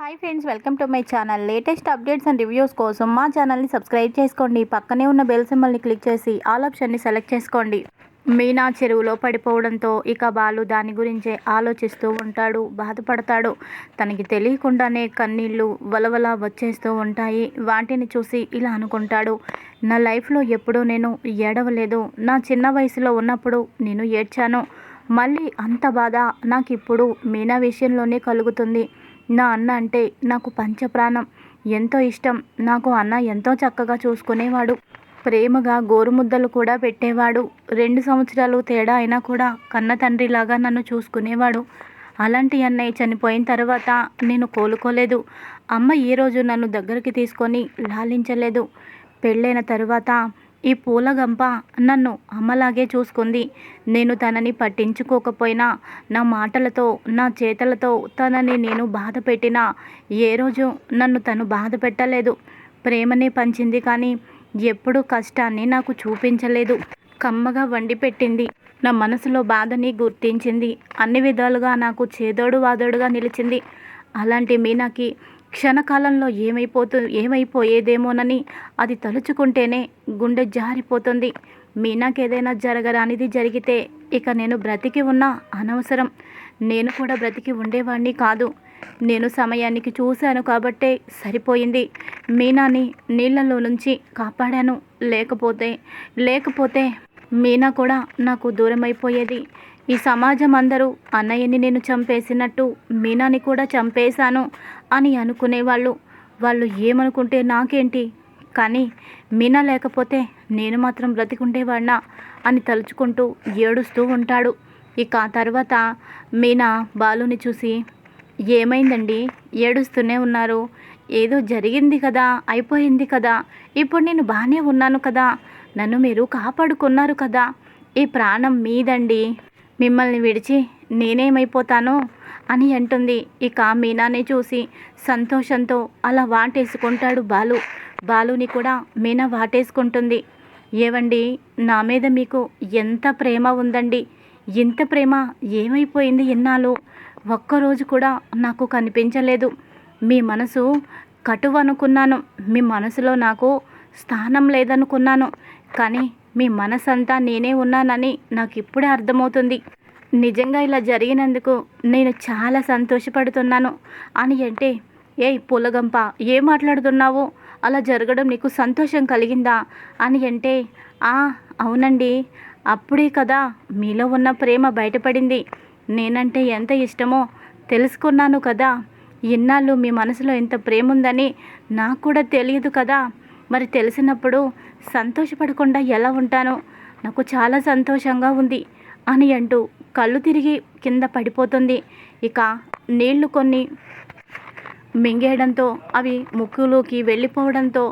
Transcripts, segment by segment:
Hi friends, welcome to my channel. Latest updates and reviews కోసం మా ఛానల్ని subscribe చేసుకోండి. పక్కనే ఉన్న బెల్ సింబల్ని క్లిక్ చేసి ఆల్ ఆప్షన్ని సెలెక్ట్ చేసుకోండి. మీనా చెరువులో పడిపోవడంతో ఇక బాలు దాని గురించే ఆలోచిస్తూ ఉంటాడు, బాధపడతాడు. తనకి తెలియకుండానే కన్నీళ్ళు వలవల వచ్చేస్తూ ఉంటాయి. వాటిని చూసి ఇలా అనుకుంటాడు, నా లైఫ్లో ఎప్పుడూ నేను ఏడవలేదు. నా చిన్న వయసులో ఉన్నప్పుడు నేను ఏడ్చాను. మళ్ళీ అంత బాధ నాకు ఇప్పుడు మీనా విషయంలోనే కలుగుతుంది. నా అన్న అంటే నాకు పంచప్రాణం, ఎంతో ఇష్టం. నాకు అన్న ఎంతో చక్కగా చూసుకునేవాడు. ప్రేమగా గోరుముద్దలు కూడా పెట్టేవాడు. 2 సంవత్సరాలు తేడా అయినా కూడా కన్న తండ్రిలాగా నన్ను చూసుకునేవాడు. అలాంటి అన్నయ్య చనిపోయిన తర్వాత నేను కోలుకోలేదు. అమ్మ ఈరోజు నన్ను దగ్గరికి తీసుకొని లాలించలేదు. పెళ్ళైన తరువాత ఈ పూలగంప నన్ను అమ్మలాగే చూసుకుంది. నేను తనని పట్టించుకోకపోయినా, నా మాటలతో నా చేతలతో తనని నేను బాధ పెట్టినా ఏ రోజు నన్ను తను బాధ పెట్టలేదు. ప్రేమనే పంచింది కానీ ఎప్పుడూ కష్టాన్ని నాకు చూపించలేదు. కమ్మగా వండి పెట్టింది. నా మనసులో బాధని గుర్తించింది. అన్ని విధాలుగా నాకు చేదోడు వాదోడుగా నిలిచింది. అలాంటి మీనాకి క్షణకాలంలో ఏమైపోయేదేమోనని అది తలుచుకుంటేనే గుండె జారిపోతుంది. మీనాకి ఏదైనా జరగరానిది జరిగితే ఇక నేను బ్రతికి ఉన్నా అనవసరం. నేను కూడా బ్రతికి ఉండేవాడిని కాదు. నేను సమయానికి చూశాను కాబట్టే సరిపోయింది. మీనాని నీళ్ళలో నుంచి కాపాడాను. లేకపోతే మీనా కూడా నాకు దూరమైపోయేది. ఈ సమాజం అందరూ అన్నయ్యని నేను చంపేసినట్టు మీనాని కూడా చంపేశాను అని అనుకునేవాళ్ళు. వాళ్ళు ఏమనుకుంటే నాకేంటి, కానీ మీనా లేకపోతే నేను మాత్రం బ్రతికుండేవాడినా అని తలుచుకుంటూ ఏడుస్తూ ఉంటాడు. ఇక ఆ తర్వాత మీనా బాలుని చూసి, ఏమైందండి, ఏడుస్తూనే ఉన్నారు? ఏదో జరిగింది కదా, అయిపోయింది కదా, ఇప్పుడు నేను బాగానే ఉన్నాను కదా, నన్ను మీరు కాపాడుకున్నారు కదా, ఈ ప్రాణం మీదండి, మిమ్మల్ని విడిచి నేనేమైపోతానో అని అంటుంది. ఇక మీనాని చూసి సంతోషంతో అలా వాటేసుకుంటాడు బాలు. బాలుని కూడా మీనా వాటేసుకుంటుంది. ఏవండి, నా మీద మీకు ఎంత ప్రేమ ఉందండి, ఇంత ప్రేమ ఏమైపోయింది ఇన్నాళ్ళు? ఒక్కరోజు కూడా నాకు కనిపించలేదు. మీ మనసు కటువనుకున్నాను, మీ మనసులో నాకు స్థానం లేదనుకున్నాను, కానీ మీ మనసంతా నేనే ఉన్నానని నాకు ఇప్పుడే అర్థమవుతుంది. నిజంగా ఇలా జరిగినందుకు నేను చాలా సంతోషపడుతున్నాను అని అంటే, ఏయ్ పూలగంప, ఏం మాట్లాడుతున్నావు? అలా జరగడం నీకు సంతోషం కలిగిందా అని అంటే, అవునండి, అప్పుడే కదా మీలో ఉన్న ప్రేమ బయటపడింది. నేనంటే ఎంత ఇష్టమో తెలుసుకున్నాను కదా. ఇన్నాళ్ళు మీ మనసులో ఎంత ప్రేమ ఉందని నాకు కూడా తెలియదు కదా. మరి తెలిసినప్పుడు సంతోషపడకుండా ఎలా ఉంటానో నాకు చాలా సంతోషంగా ఉంది అని అంటూ కళ్ళు తిరిగి కింద పడిపోతుంది. ఇక నీళ్లు కొన్ని మింగేయడంతో అవి ముక్కులోకి వెళ్ళిపోవడంతో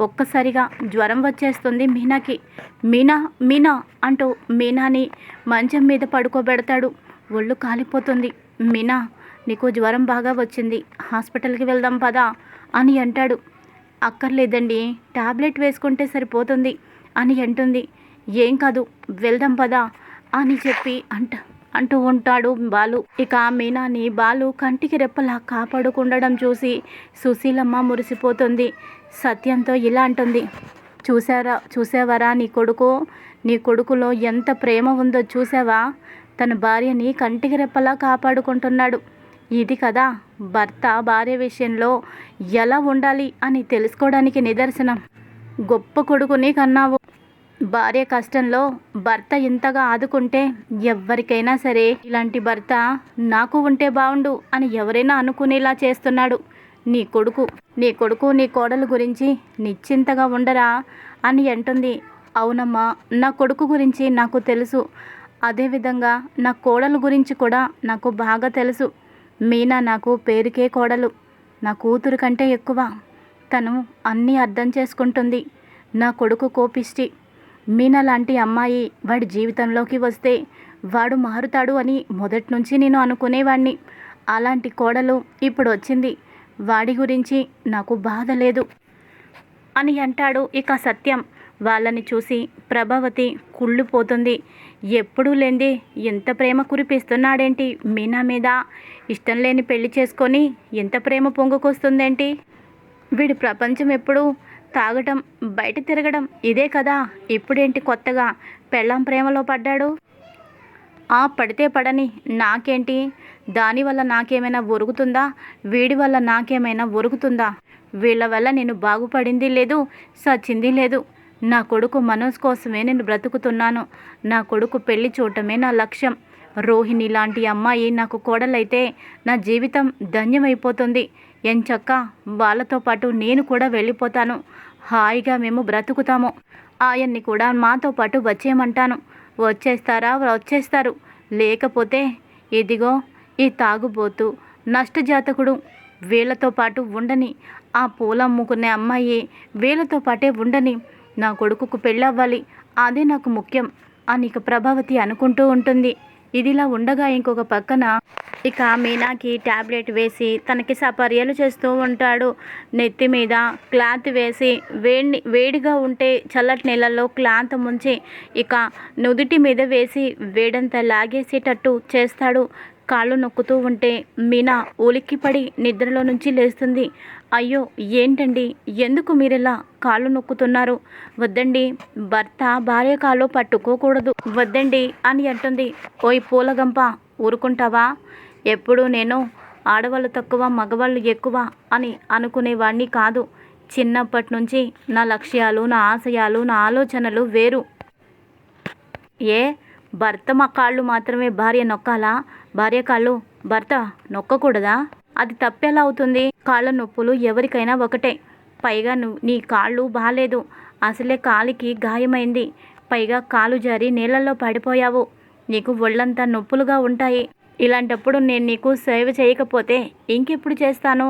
ఒక్కసారిగా జ్వరం వచ్చేస్తుంది మీనాకి. మీనా మీనా అంటూ మీనాని మంచం మీద పడుకోబెడతాడు. ఒళ్ళు కాలిపోతుంది. మీనా, నీకు జ్వరం బాగా వచ్చింది, హాస్పిటల్కి వెళ్దాం పదా అని అంటాడు. అక్కర్లేదండి, టాబ్లెట్ వేసుకుంటే సరిపోతుంది అని అంటుంది. ఏం కాదు, వెళ్దాం పదా అని చెప్పి అంటూ ఉంటాడు బాలు. ఇక మీనాని బాలు కంటికి రెప్పలా కాపాడుకుండడం చూసి సుశీలమ్మ మురిసిపోతుంది. సత్యంతో ఇలా అంటుంది, చూసావరా నీ కొడుకులో ఎంత ప్రేమ ఉందో చూసావా? తన భార్యని కంటికి రెప్పలా కాపాడుకుంటున్నాడు. ఇది కదా భర్త భార్య విషయంలో ఎలా ఉండాలి అని తెలుసుకోవడానికి నిదర్శనం. గొప్ప కొడుకుని కన్నావు. భార్య కష్టంలో భర్త ఇంతగా ఆదుకుంటే ఎవరికైనా సరే ఇలాంటి భర్త నాకు ఉంటే బాగుండు అని ఎవరైనా అనుకునేలా చేస్తున్నాడు నీ కొడుకు. నీ కోడలు గురించి నిశ్చింతగా ఉండరా అని అంటుంది. అవునమ్మా, నా కొడుకు గురించి నాకు తెలుసు. అదేవిధంగా నా కోడలు గురించి కూడా నాకు బాగా తెలుసు. మీనా నాకు పేరుకే కోడలు, నా కూతురు కంటే ఎక్కువ. తను అన్నీ అర్థం చేసుకుంటుంది. నా కొడుకు కోపిష్టి. మీనా లాంటి అమ్మాయి వాడి జీవితంలోకి వస్తే వాడు మారుతాడు అని మొదటి నుంచి నేను అనుకునేవాడిని. అలాంటి కోడలు ఇప్పుడు వచ్చింది. వాడి గురించి నాకు బాధ లేదు అని అంటాడు. ఇక సత్యం, వాళ్ళని చూసి ప్రభావతి కుళ్ళిపోతుంది. ఎప్పుడూ లేంది ఎంత ప్రేమ కురిపిస్తున్నాడేంటి మీనా మీద, ఇష్టం లేని పెళ్లి చేసుకొని ఎంత ప్రేమ పొంగుకొస్తుందేంటి, వీడి ప్రపంచం ఎప్పుడు తాగటం బయట తిరగడం ఇదే కదా, ఇప్పుడేంటి కొత్తగా పెళ్ళాం ప్రేమలో పడ్డాడు. పడితే పడని నాకేంటి, దానివల్ల నాకేమైనా ఒరుగుతుందా, వీడి వల్ల నాకేమైనా ఒరుగుతుందా, వీళ్ళ వల్ల నేను బాగుపడింది లేదు, సచ్చింది లేదు. నా కొడుకు మనోజ్ కోసమే నేను బ్రతుకుతున్నాను. నా కొడుకు పెళ్లి చూడటమే నా లక్ష్యం. రోహిణి లాంటి అమ్మాయి నాకు కోడలైతే నా జీవితం ధన్యమైపోతుంది. ఎంచక్క వాళ్ళతో పాటు నేను కూడా వెళ్ళిపోతాను. హాయిగా మేము బ్రతుకుతాము. ఆయన్ని కూడా మాతో పాటు వచ్చేయమంటాను. వచ్చేస్తారా? వచ్చేస్తారు. లేకపోతే ఇదిగో ఈ తాగుబోతు నష్టజాతకుడు వీళ్ళతో పాటు ఉండని, ఆ పూలమ్ముకునే అమ్మాయి వీళ్ళతో పాటే ఉండని, నా కొడుకుకు పెళ్ళవ్వాలి, అదే నాకు ముఖ్యం అని ఇక ప్రభావతి అనుకుంటూ ఉంటుంది. ఇదిలా ఉండగా ఇంకొక పక్కన ఇక మీనాకి ట్యాబ్లెట్ వేసి తనకి సపర్యలు చేస్తూ ఉంటాడు. నెత్తి మీద క్లాత్ వేసి వేడిగా ఉంటే చల్లటి నీళ్ళల్లో క్లాత్ ముంచి ఇక నుదుటి మీద వేసి వేడంతా లాగేసేటట్టు చేస్తాడు. కాళ్ళు నొక్కుతూ ఉంటే మీనా ఉలిక్కిపడి నిద్రలో నుంచి లేస్తుంది. అయ్యో ఏంటండి, ఎందుకు మీరిలా కాళ్ళు నొక్కుతున్నారు? వద్దండి, భర్త భార్య కాళ్ళు పట్టుకోకూడదు, వద్దండి అని అంటుంది. ఓయ్ పూలగంప, ఊరుకుంటావా? ఎప్పుడూ నేను ఆడవాళ్ళు తక్కువ మగవాళ్ళు ఎక్కువ అని అనుకునేవాడిని కాదు. చిన్నప్పటి నుంచి నా లక్ష్యాలు, నా ఆశయాలు, నా ఆలోచనలు వేరు. భర్త మా కాళ్ళు మాత్రమే భార్య నొక్కాలా? భార్య కాళ్ళు భర్త నొక్కకూడదా? అది తప్పెలా అవుతుంది? కాళ్ళ నొప్పులు ఎవరికైనా ఒకటే. పైగా నీ కాళ్ళు బాలేదు, అసలే కాలికి గాయమైంది, పైగా కాలు జారి నీళ్ళల్లో పడిపోయావు. నీకు ఒళ్ళంతా నొప్పులుగా ఉంటాయి. ఇలాంటప్పుడు నేను నీకు సేవ చేయకపోతే ఇంకెప్పుడు చేస్తాను?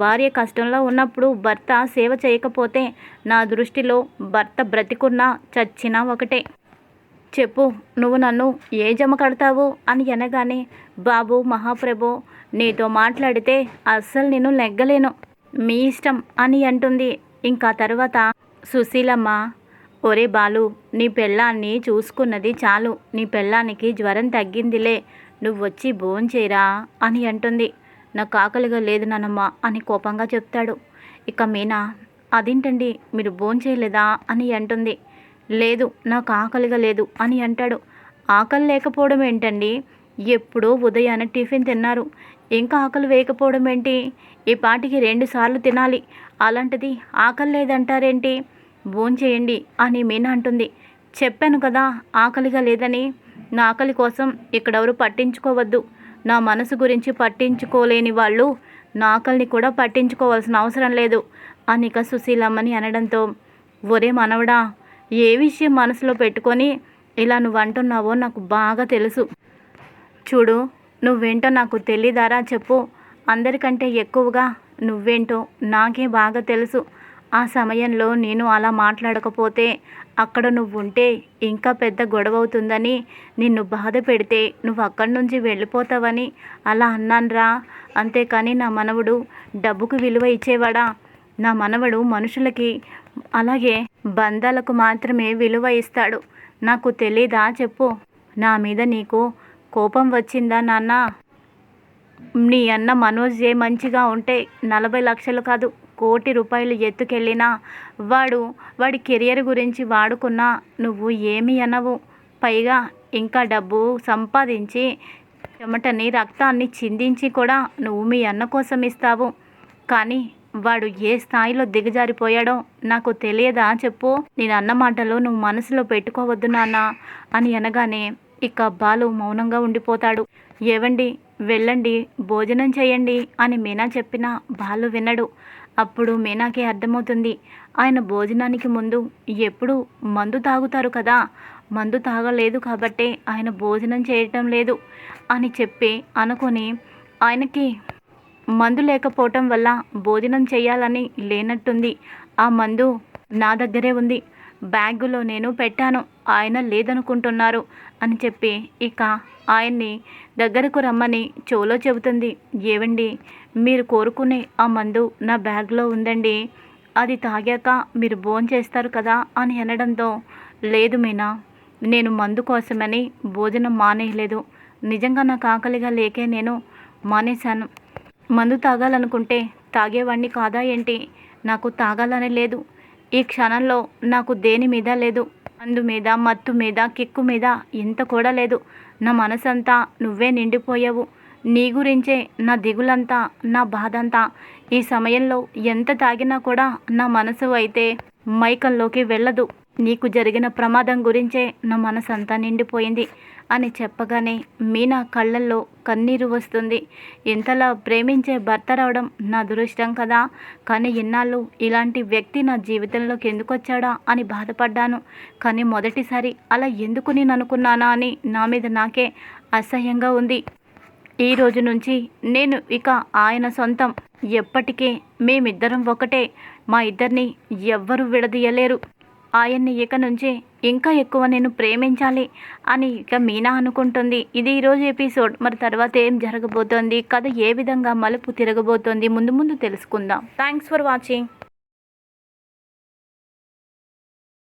భార్య కష్టంలో ఉన్నప్పుడు భర్త సేవ చేయకపోతే నా దృష్టిలో భర్త బ్రతికున్నా చచ్చినా ఒకటే. చెప్పు, నువ్వు నన్ను ఏ జమ కడతావు అని అనగానే, బాబు మహాప్రభు, నీతో మాట్లాడితే అస్సలు నేను నెగ్గలేను, మీ ఇష్టం అని అంటుంది. ఇంకా తర్వాత సుశీలమ్మ, ఒరే బాలు, నీ పెళ్ళాన్ని చూసుకున్నది చాలు, నీ పెళ్ళానికి జ్వరం తగ్గిందిలే, నువ్వు వచ్చి భోంచేరా అని అంటుంది. నాకు ఆకలిగా లేదు నానమ్మ అని కోపంగా చెప్తాడు. ఇక మీనా, అదేంటండి మీరు భోంచేయలేదా అని అంటుంది. లేదు, నాకు ఆకలిగా లేదు అని అంటాడు. ఆకలి లేకపోవడం ఏంటండి, ఎప్పుడో ఉదయాన్నే టిఫిన్ తిన్నారు, ఇంకా ఆకలి వేయకపోవడం ఏంటి? ఈ పాటికి 2 సార్లు తినాలి, అలాంటిది ఆకలి లేదంటారేంటి? భోంచేయండి అని మీనా అంటుంది. చెప్పాను కదా ఆకలిగా లేదని. నా ఆకలి కోసం ఇక్కడెవరు పట్టించుకోవద్దు. నా మనసు గురించి పట్టించుకోలేని వాళ్ళు నా ఆకలిని కూడా పట్టించుకోవాల్సిన అవసరం లేదు అని ఇక సుశీలమ్మని అనడంతో, ఒరే మనవడా, ఏ విషయం మనసులో పెట్టుకొని ఇలా నువ్వు అంటున్నావో నాకు బాగా తెలుసు. చూడు, నువ్వేంటో నాకు తెలీదారా చెప్పు. అందరికంటే ఎక్కువగా నువ్వేంటో నాకే బాగా తెలుసు. ఆ సమయంలో నేను అలా మాట్లాడకపోతే అక్కడ నువ్వు ఉంటే ఇంకా పెద్ద గొడవ అవుతుందని, నిన్ను బాధ పెడితే నువ్వు అక్కడి నుంచి వెళ్ళిపోతావని అలా అన్నాన్రా. అంతేకాని నా మనవడు డబ్బుకు విలువ ఇచ్చేవాడా? నా మనవడు మనుషులకి అలాగే బంధాలకు మాత్రమే విలువ ఇస్తాడు. నాకు తెలీదా చెప్పు? నా మీద నీకు కోపం వచ్చిందా నాన్న? నీ అన్న మనోజే మంచిగా ఉంటే 40 లక్షలు కాదు, 1 కోటి రూపాయలు ఎత్తుకెళ్ళినా వాడి కెరియర్ గురించి వాడుకున్నా నువ్వు ఏమీ అనవు. పైగా ఇంకా డబ్బు సంపాదించి చెమటని రక్తాన్ని చిందించి కూడా నువ్వు మీ అన్న కోసం ఇస్తావు. కానీ వాడు ఏ స్థాయిలో దిగజారిపోయాడో నాకు తెలియదా చెప్పు? నేను అన్న మాటలు నువ్వు మనసులో పెట్టుకోవద్దు నాన్న అని అనగానే ఇక బాలు మౌనంగా ఉండిపోతాడు. ఏవండి, వెళ్ళండి, భోజనం చేయండి అని మీనా చెప్పినా బాలు వినడు. అప్పుడు మీనాకి అర్థమవుతుంది, ఆయన భోజనానికి ముందు ఎప్పుడు మందు తాగుతారు కదా, మందు తాగలేదు కాబట్టే ఆయన భోజనం చేయటం లేదు అని చెప్పి అనుకొని, ఆయనకి మందు లేకపోవటం వల్ల భోజనం చేయాలని లేనట్టుంది. ఆ మందు నా దగ్గరే ఉంది, బ్యాగులో నేను పెట్టాను, ఆయన లేదనుకుంటున్నారు అని చెప్పి ఇక ఆయన్ని దగ్గరకు రమ్మని చెవులో చెబుతుంది. ఏవండి, మీరు కోరుకునే ఆ మందు నా బ్యాగ్లో ఉందండి అది తాగాక మీరు భోంచేస్తారు కదా అని అనడంతో, లేదు మీనా, నేను మందు కోసమని భోజనం మానేయలేదు. నిజంగా నాకు ఆకలిగా లేకే నేను మానేశాను. మందు తాగాలనుకుంటే తాగేవాడిని కాదా ఏంటి? నాకు తాగాలని లేదు. ఈ క్షణంలో నాకు దేని మీద లేదు. మందు మీద, మత్తు మీద, కిక్కు మీద ఇంత కూడా లేదు. నా మనసంతా నువ్వే నిండిపోయావు. నీ గురించే నా దిగులంతా, నా బాధంతా. ఈ సమయంలో ఎంత తాగినా కూడా నా మనసు అయితే మైకంలోకి వెళ్ళదు. నీకు జరిగిన ప్రమాదం గురించే నా మనసంతా నిండిపోయింది అని చెప్పగానే మీనా కళ్ళల్లో కన్నీరు వస్తుంది. ఇంతలా ప్రేమించే భర్త రావడం నా అదృష్టం కదా, కానీ ఇన్నాళ్ళు ఇలాంటి వ్యక్తి నా జీవితంలోకి ఎందుకు వచ్చాడా అని బాధపడ్డాను. కానీ మొదటిసారి అలా ఎందుకు నేను అనుకున్నానా అని నా మీద నాకే అసహ్యంగా ఉంది. ఈ రోజు నుంచి నేను ఇక ఆయన సొంతం. ఎప్పటికీ మేమిద్దరం ఒకటే. మా ఇద్దరిని ఎవ్వరూ విడదీయలేరు. ఆయన్ని ఇక నుంచి ఇంకా ఎక్కువ నేను ప్రేమించాలి అని ఇక మీనా అనుకుంటుంది. ఇది ఈరోజు ఎపిసోడ్. మరి తర్వాత ఏం జరగబోతోంది, కథ ఏ విధంగా మలుపు తిరగబోతోంది, ముందు ముందు తెలుసుకుందాం. Thanks for watching.